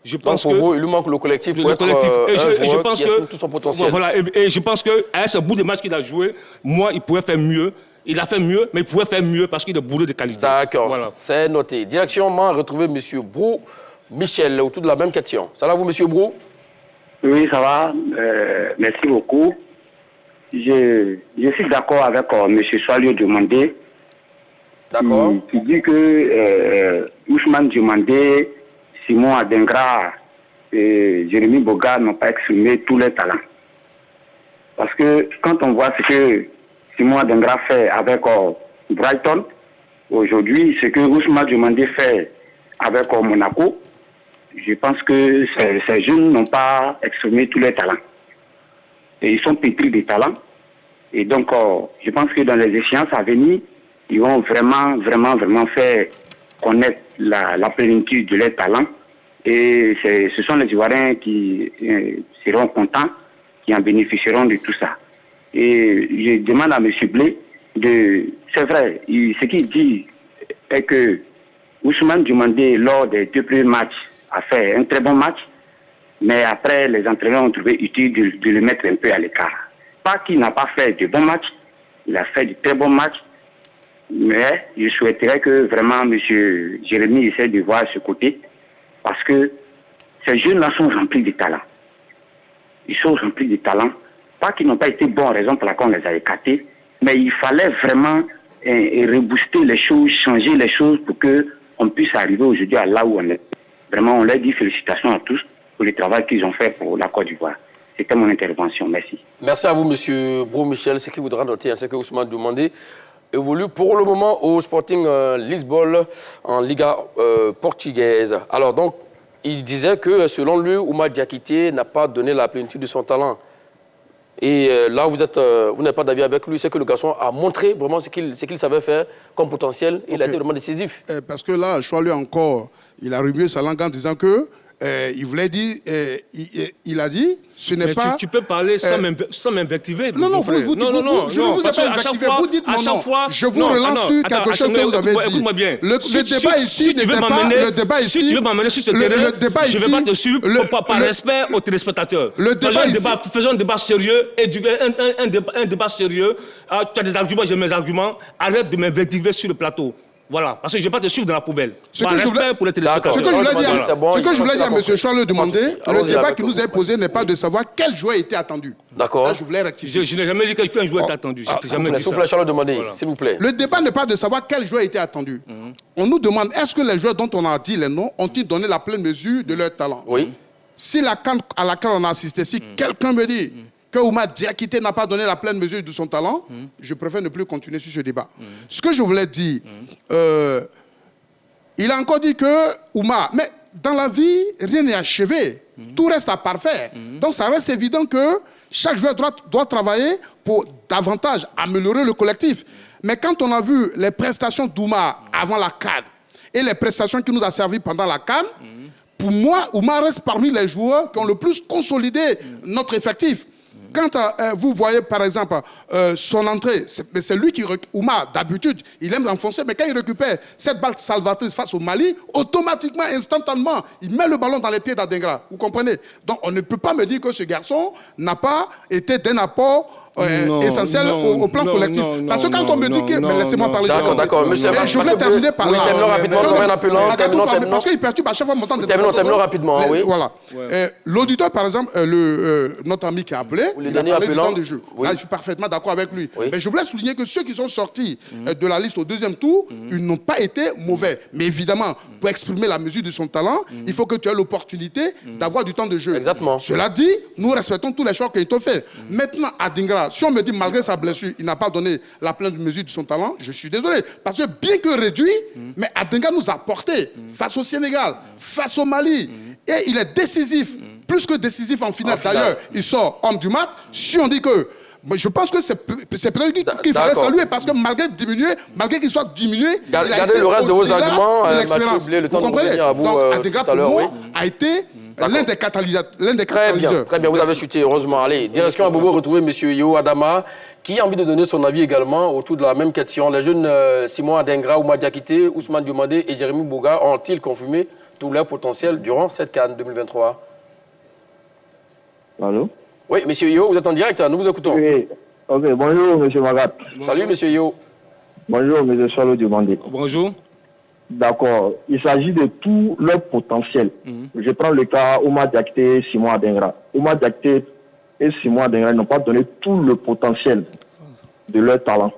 je pense donc, pour vous, il lui manque le collectif pour être je pense qui exprime tout son potentiel. Voilà, et je pense qu'à ce bout de match qu'il a joué, moi, il pouvait faire mieux. Il a fait mieux, mais il pouvait faire mieux parce qu'il est bourré de qualité. D'accord, voilà. C'est noté. Direction, on va retrouver M. Brou Michel, autour de la même question. Ça va vous, M. Brou? Oui, ça va. Merci beaucoup. Je suis d'accord avec M. Soalio Demandé. D'accord. Qui dit que Ousmane Demandé, Simon Adingra et Jérémy Boga n'ont pas exprimé tous leurs talents. Parce que quand on voit ce que Simon Adingra fait avec Brighton, aujourd'hui, ce que Ousmane Demandé fait avec Monaco, je pense que ces jeunes n'ont pas exprimé tous leurs talents. Et ils sont pétris de talents. Et donc, je pense que dans les échéances à venir, ils vont vraiment faire connaître la plénitude de leurs talents. Et ce sont les Ivoiriens qui seront contents, qui en bénéficieront de tout ça. Et je demande à M. Blé c'est vrai, ce qu'il dit est que Ousmane Demandé, lors des 2 premiers matchs, a fait un très bon match, mais après, les entraîneurs ont trouvé utile de le mettre un peu à l'écart. Pas qu'il n'a pas fait de bons matchs, il a fait de très bons matchs, mais je souhaiterais que vraiment M. Jérémy essaie de voir ce côté, parce que ces jeunes-là sont remplis de talent. Ils sont remplis de talent. Pas qu'ils n'ont pas été bons, raison pour laquelle on les a écartés, mais il fallait vraiment rebooster les choses, changer les choses pour qu'on puisse arriver aujourd'hui à là où on est. Vraiment, on leur dit félicitations à tous pour le travail qu'ils ont fait pour la Côte d'Ivoire. C'était mon intervention. Merci. Merci à vous, M. Brou Michel. Ce qui voudra noter, c'est que Ousmane Demandé évolue pour le moment au Sporting Lisbonne en Liga portugaise. Alors donc, il disait que selon lui, Oumar Diakité n'a pas donné la plénitude de son talent. Et là, vous n'êtes pas d'avis avec lui, c'est que le garçon a montré vraiment ce qu'il savait faire comme potentiel. Il a été vraiment décisif. Parce que là, Choilu encore, il a remué sa langue en disant que il voulait dire, il a dit, ce n'est pas... Tu peux parler sans m'invectiver. Non, vous dites, je ne vous ai pas invectivé, vous dites mon nom. Je vous relance sur quelque chose que vous avez dit. Écoute-moi bien. Le débat ici n'était pas... Le débat ici... Si tu veux m'amener sur ce terrain, je ne vais pas te suivre par respect aux téléspectateurs. Faisons un débat sérieux, un débat sérieux. Tu as des arguments, j'ai mes arguments. Arrête de m'invectiver sur le plateau. Voilà, parce que je ne vais pas te suivre dans la poubelle. Ce que je voulais dire à M. Choilu Demandé, le débat qui nous est posé n'est pas de savoir quel joueur était attendu. D'accord. Ça, je voulais rectifier. Je n'ai jamais dit qu'un joueur était attendu. Je n'ai jamais dit ça. S'il vous plaît, Choilu Demandé, s'il vous plaît. Le débat n'est pas de savoir quel joueur était attendu. On nous demande, est-ce que les joueurs dont on a dit les noms ont-ils donné la pleine mesure de leur talent? Oui. Si la CAN à laquelle on a assisté, si quelqu'un me dit que Oumar Diakité n'a pas donné la pleine mesure de son talent, je préfère ne plus continuer sur ce débat. Ce que je voulais dire, il a encore dit que Oumar, mais dans la vie, rien n'est achevé. Tout reste à parfaire. Donc ça reste évident que chaque joueur doit travailler pour davantage améliorer le collectif. Mais quand on a vu les prestations d'Oumar avant la CAN et les prestations qu'il nous a servi pendant la CAN, pour moi, Oumar reste parmi les joueurs qui ont le plus consolidé notre effectif. Quand vous voyez, par exemple, son entrée, c'est lui qui... Oumar, d'habitude, il aime l'enfoncer, mais quand il récupère cette balle salvatrice face au Mali, automatiquement, instantanément, il met le ballon dans les pieds d'Adingra. Vous comprenez? Donc, on ne peut pas me dire que ce garçon n'a pas été d'un apport essentiel au plan collectif. Parce que quand on me dit que... Mais laissez-moi parler. D'accord. Je voulais terminer par là. Terminons rapidement, terminons. Parce qu'il perturbe à chaque fois mon temps de débat. Terminons rapidement, oui. Voilà. L'auditeur, par exemple, notre ami qui a appelé, il a parlé du temps de jeu. Là, je suis parfaitement d'accord avec lui. Mais je voulais souligner que ceux qui sont sortis de la liste au deuxième tour, ils n'ont pas été mauvais. Mais évidemment, pour exprimer la mesure de son talent, il faut que tu aies l'opportunité d'avoir du temps de jeu. Exactement. Cela dit, nous respectons tous les choix qui ont été faits. Maintenant, Adingra, si on me dit malgré sa blessure, il n'a pas donné la pleine mesure de son talent, je suis désolé. Parce que bien que réduit, mais Adingra nous a porté face au Sénégal, face au Mali. Et il est décisif, plus que décisif en finale. D'ailleurs, il sort homme du match. Si on dit que je pense que c'est peut-être qu'il fallait saluer, parce que malgré qu'il soit diminué, gardez le reste de vos arguments, Mathieu Blé, le temps de revenir à vous Adengra, tout à l'heure. pour moi, a été l'un des catalyseurs. Très bien, vous avez chuté, heureusement. Allez, direction à Bobo, retrouver M. Yeo Adama, qui a envie de donner son avis également autour de la même question. Les jeunes Simon Adengra, Oumar Diakité, Ousmane Diomandé et Jérémy Boga ont-ils confirmé tout leur potentiel durant cette CAN 2023? Allô? Oui, M. Yeo, vous êtes en direct, nous vous écoutons. Oui. Ok, bonjour, M. Magat. Salut, M. Yeo. Bonjour, M. Swallow Diomandé. Bonjour. D'accord. Il s'agit de tout leur potentiel. Je prends le cas Oumar Diakité et Simon Adengra. Oumar Diakité et Simon Adengra n'ont pas donné tout le potentiel de leur talent.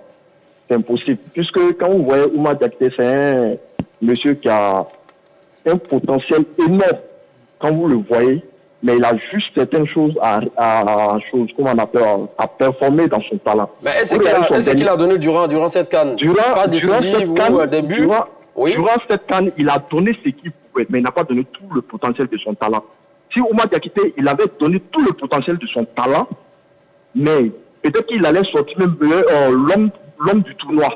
C'est impossible. Puisque quand vous voyez Oumar Diakité, c'est un monsieur qui a un potentiel énorme. Quand vous le voyez, mais il a juste certaines choses à performer dans son talent. Mais est-ce qu'il a donné durant cette CAN? Pas décisive ou début? Durant cette CAN, il a donné ce qu'il pouvait, mais il n'a pas donné tout le potentiel de son talent. Si Oumar Diakité, il avait donné tout le potentiel de son talent, mais peut-être qu'il allait sortir même l'homme du tournoi.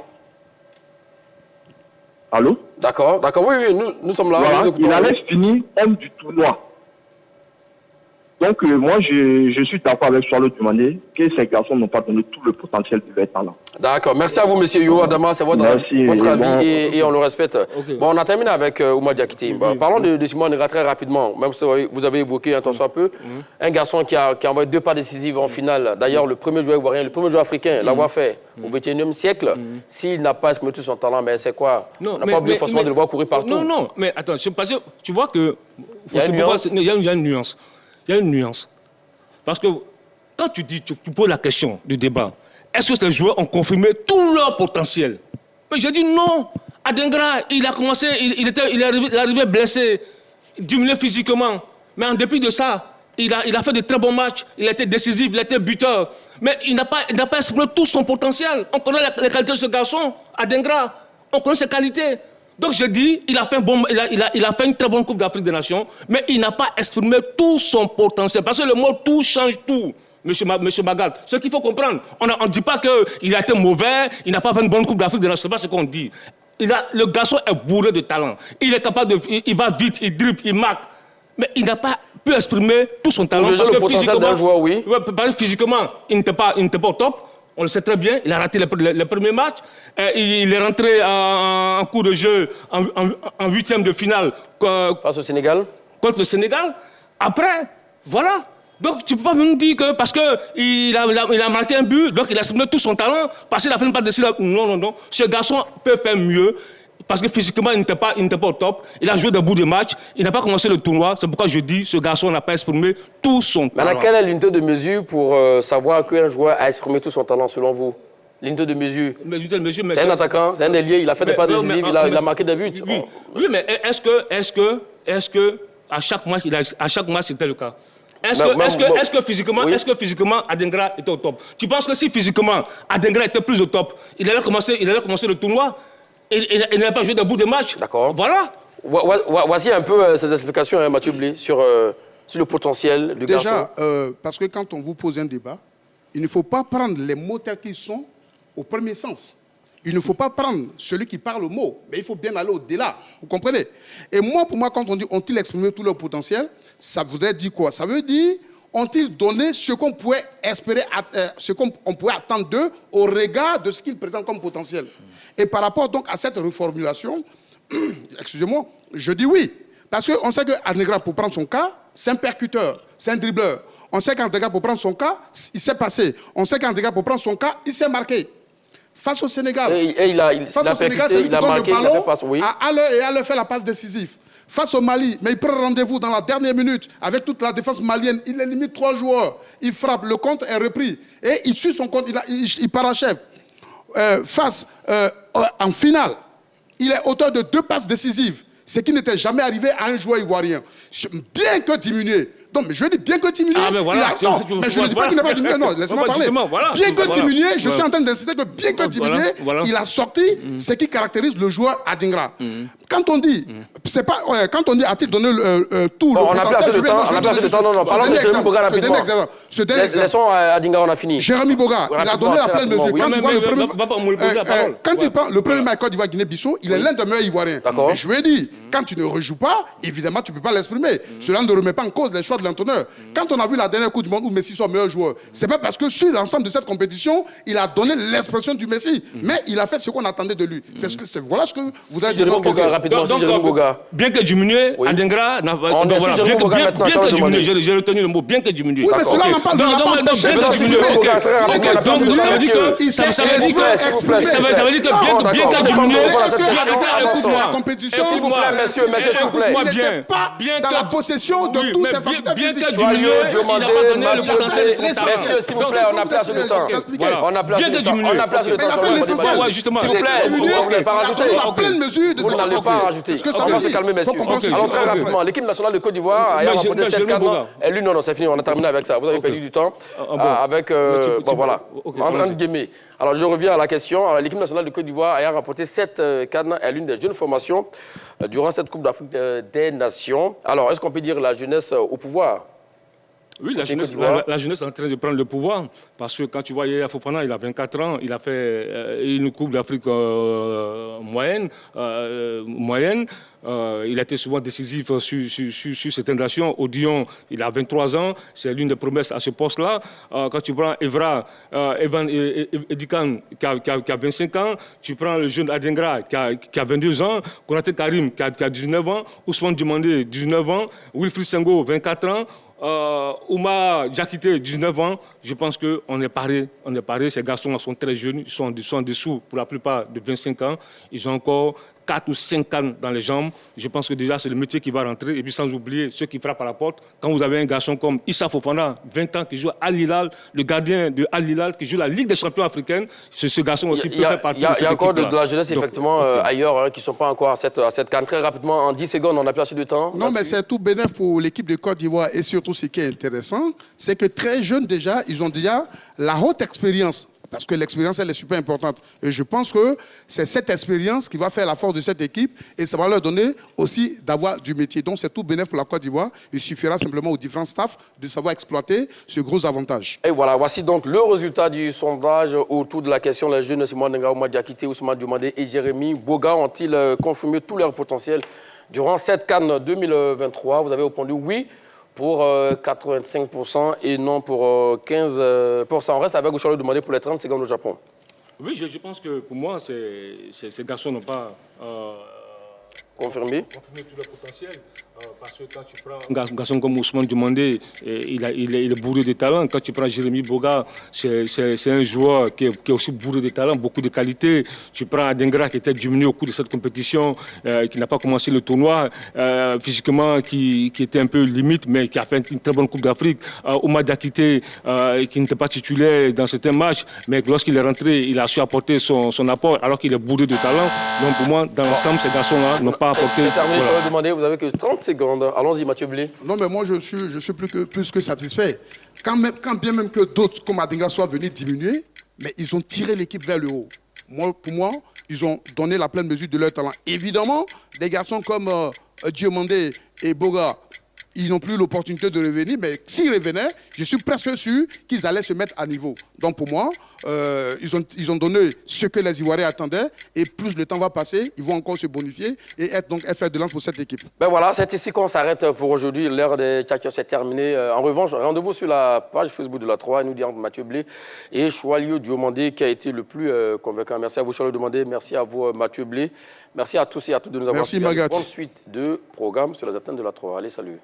Allô? D'accord, oui, nous sommes là. Voilà, il allait finir homme du tournoi. Donc, moi, je suis d'accord avec Swallow Diomandé que ces garçons n'ont pas donné tout le potentiel de leur talent. D'accord. Merci à vous, M. Yeo Adama. C'est votre avis et on le respecte. Okay. Bon, on a terminé avec Oumar Diakité. Bon, parlons de Simon Adengra très rapidement. Même si vous avez évoqué un tant soit peu. Un garçon qui a envoyé 2 pas décisifs en finale. D'ailleurs, le premier joueur ivoirien, le premier joueur africain, l'avoir fait au XXIe siècle. S'il n'a pas exprimé tout son talent, mais c'est quoi? On n'a pas oublié forcément de le voir courir partout. Non, mais attends, tu vois que... Il y a une nuance. Il y a une nuance. Parce que quand tu poses la question du débat, est-ce que ces joueurs ont confirmé tout leur potentiel? Mais j'ai dit non. Adengra, il a commencé, il est arrivé blessé, diminué physiquement. Mais en dépit de ça, il a fait de très bons matchs, il a été décisif, il a été buteur. Mais il n'a pas exprimé tout son potentiel. On connaît les qualités de ce garçon, Adengra. On connaît ses qualités. Donc je dis, il a fait une très bonne Coupe d'Afrique des Nations, mais il n'a pas exprimé tout son potentiel. Parce que le mot tout change tout, monsieur Magat. Ce qu'il faut comprendre, on ne dit pas qu'il a été mauvais, il n'a pas fait une bonne Coupe d'Afrique des Nations, c'est pas ce qu'on dit. Le garçon est bourré de talent. Il est capable il va vite, il dribble, il marque. Mais il n'a pas pu exprimer tout son talent. Parce que physiquement, joueur, oui. Physiquement, il n'était pas au top. On le sait très bien, il a raté le premier match. Il est rentré en cours de jeu en 8e de finale. Face au Sénégal. Contre le Sénégal. Après, voilà. Donc tu ne peux pas me dire que parce qu'il a marqué un but, donc il a exprimé tout son talent, parce qu'il a fait une passe de Sylla. Non. Ce garçon peut faire mieux. Parce que physiquement, il n'était pas au top. Il a joué des bouts de match. Il n'a pas commencé le tournoi. C'est pourquoi je dis ce garçon n'a pas exprimé tout son talent. Mais quelle est l'unité de mesure pour savoir qu'un joueur a exprimé tout son talent, selon vous? L'unité de mesure. C'est un attaquant, c'est un ailier. Il a fait des pas décisifs, il a marqué des buts. Oui, mais est-ce que à chaque match, c'était le cas? Est-ce que physiquement, Adengra était au top? Tu penses que si physiquement, Adengra était plus au top, il allait commencer le tournoi? Il n'a pas joué de bout de match. D'accord. Voilà. Voici un peu ces explications, hein, Mathieu Blé, sur le potentiel du garçon. Déjà, parce que quand on vous pose un débat, il ne faut pas prendre les mots tels qu'ils sont au premier sens. Il ne faut pas prendre celui qui parle au mot, mais il faut bien aller au-delà. Vous comprenez? Et pour moi, quand on dit ont-ils exprimé tout leur potentiel, ça voudrait dire quoi? Ça veut dire ont-ils donné ce qu'on pouvait espérer, ce qu'on pouvait attendre d'eux au regard de ce qu'ils présentent comme potentiel. Et par rapport donc à cette reformulation, excusez-moi, je dis oui. Parce qu'on sait qu'Adengra, pour prendre son cas, c'est un percuteur, c'est un dribbleur. On sait qu'Adengra, pour prendre son cas, il s'est passé. On sait qu'Adengra, pour prendre son cas, il s'est marqué. Face au Sénégal, il a marqué, il a fait passe, oui. À leur fait la passe décisive. Face au Mali, mais il prend rendez-vous dans la dernière minute avec toute la défense malienne. Il élimine 3 joueurs. Il frappe, le compte est repris. Et il suit son compte, il parachève. En finale, il est auteur de 2 passes décisives, ce qui n'était jamais arrivé à un joueur ivoirien. Bien que diminué, Donc, mais je dis bien que diminué, Ah, mais voilà. il a... Non, mais je ne dis pas qu'il n'a pas diminué. Non, laissez-moi parler. Voilà. Bien que Voilà. diminué, je suis en train d'insister que bien que diminué, Voilà. il a sorti ce qui caractérise le joueur Adingra. Quand on dit, c'est pas, quand on dit a-t-il donné tout Bon, le on a plus assez de temps. On a plus assez de temps. Non, parlons de Jérémy Boga rapidement. Laissons Adingra, on a fini. Jérémy Boga, il a donné la pleine mesure. Quand tu vois le premier... Quand il prend le premier match Côte d'Ivoire Guinée-Bissau, il est l'un des meilleurs Ivoiriens. Mais je lui ai dit, quand tu ne rejoues pas, évidemment, tu ne peux pas l'exprimer. Cela ne remet pas en cause les choix de l'entraîneur. Quand on a vu la dernière Coupe du Monde où Messi soit meilleur joueur, c'est pas parce que sur l'ensemble de cette compétition, il a donné l'expression du Messi. Mais il a fait ce qu'on attendait de lui. Voilà ce que vous avez dit. Jérémy Boga, rapidement. Bien que diminué, Adingra... Bien que diminué, j'ai retenu le mot, bien que diminué. Oui, mais cela n'en parle pas. Ça veut dire que bien que diminué, la compétition, s'il vous plaît, messieurs, s'il vous plaît. il n'était pas dans la possession de tous ses facultés physiques. Messieurs, s'il vous plaît, on a place de temps. On a place de temps. On a place de temps. Il a fait l'essentiel. S'il vous plaît, vous n'allez pas rajouter. La pleine mesure de Vous n'allez pas rajouter. On va se calmer, messieurs. Alors, très rapidement, l'équipe nationale de Côte d'Ivoire a remporté 7 cannes. Non, c'est fini, on a terminé avec ça. Vous avez perdu du temps avec... Bon, voilà. Entre guillemets. Alors, je reviens à la question. L'équipe nationale de Côte d'Ivoire ayant remporté 7 cannes est l'une des jeunes formations durant cette Coupe d'Afrique des Nations. Alors, est-ce qu'on peut dire la jeunesse au pouvoir? Oui, la jeunesse est en train de prendre le pouvoir. Parce que quand tu vois Yaya Fofana, il a 24 ans, il a fait une Coupe d'Afrique moyenne. Il a été souvent décisif sur certaines nations. Odion, il a 23 ans, c'est l'une des promesses à ce poste-là. Quand tu prends Evan Edikan, qui a 25 ans, tu prends le jeune Adingra, qui a 22 ans, Konaté Karim, qui a 19 ans, Ousmane Dumandé, 19 ans, Wilfried Senghor, 24 ans, Ouma Diakité, 19 ans. Je pense qu'on est paré. Ces garçons sont très jeunes. Ils sont en dessous, pour la plupart, de 25 ans. Ils ont encore 4 ou 5 ans dans les jambes. Je pense que déjà, c'est le métier qui va rentrer. Et puis, sans oublier ceux qui frappent à la porte. Quand vous avez un garçon comme Issa Fofana, 20 ans, qui joue à Al Hilal, le gardien de Al Hilal, qui joue la Ligue des champions africaine, ce garçon aussi peut faire partie de cette équipe. Il y a encore de la jeunesse, effectivement, ailleurs, qui ne sont pas encore à cette canne. Très rapidement, en 10 secondes, on a plus assez de temps. Non, mais c'est tout bénéf pour l'équipe de Côte d'Ivoire. Et surtout, ce qui est intéressant, c'est que très jeunes déjà, ils ont déjà la haute expérience. Parce que l'expérience, elle est super importante. Et je pense que c'est cette expérience qui va faire la force de cette équipe et ça va leur donner aussi d'avoir du métier. Donc, c'est tout bénéfice pour la Côte d'Ivoire. Il suffira simplement aux différents staffs de savoir exploiter ce gros avantage. Et voilà, voici donc le résultat du sondage autour de la question. Les jeunes Simon Denga, Ouma Diakité, Ousmane Dumandé et Jérémy Boga ont-ils confirmé tout leur potentiel durant cette CAN 2023? Vous avez répondu oui pour 85% et non pour 15%. On reste avec Charles Dumandé pour les 30 secondes au Japon. Oui, je pense que pour moi, ces garçons n'ont pas confirmé tout leur potentiel. Parce que quand tu prends un garçon comme Ousmane Dumandé, il est bourré de talent. Quand tu prends Jérémy Boga, c'est un joueur qui est aussi bourré de talent, beaucoup de qualité. Tu prends Adingra qui était diminué au cours de cette compétition, qui n'a pas commencé le tournoi, physiquement qui était un peu limite, mais qui a fait une très bonne Coupe d'Afrique. Ouma Diakité, qui n'était pas titulaire dans certains matchs, mais lorsqu'il est rentré, il a su apporter son apport alors qu'il est bourré de talent. Donc pour moi, dans l'ensemble, ces garçons-là n'ont pas apporté... C'est terminé, je vais demander, vous avez que 30 secondes. Allons-y, Mathieu Blé. Non, mais moi, je suis plus que satisfait. Quand bien même que d'autres, comme Adingra, soient venus diminuer, mais ils ont tiré l'équipe vers le haut. Pour moi, ils ont donné la pleine mesure de leur talent. Évidemment, des garçons comme Diomandé et Boga, ils n'ont plus l'opportunité de revenir, mais s'ils revenaient, je suis presque sûr qu'ils allaient se mettre à niveau. Donc pour moi, ils ont donné ce que les Ivoiriens attendaient, et plus le temps va passer, ils vont encore se bonifier et être donc effet de lance pour cette équipe. Ben voilà, c'est ici qu'on s'arrête pour aujourd'hui. L'heure des Tchakers est terminée. En revanche, rendez-vous sur la page Facebook de la 3, nous dit Mathieu Blé et Choualio Diomandé qui a été le plus convaincant. Merci à vous, Choualio Diomandé. Merci à vous, Mathieu Blé. Merci à tous et à toutes de nous avoir suivis. Bonne suite de programme sur les antennes de la 3. Allez, salut.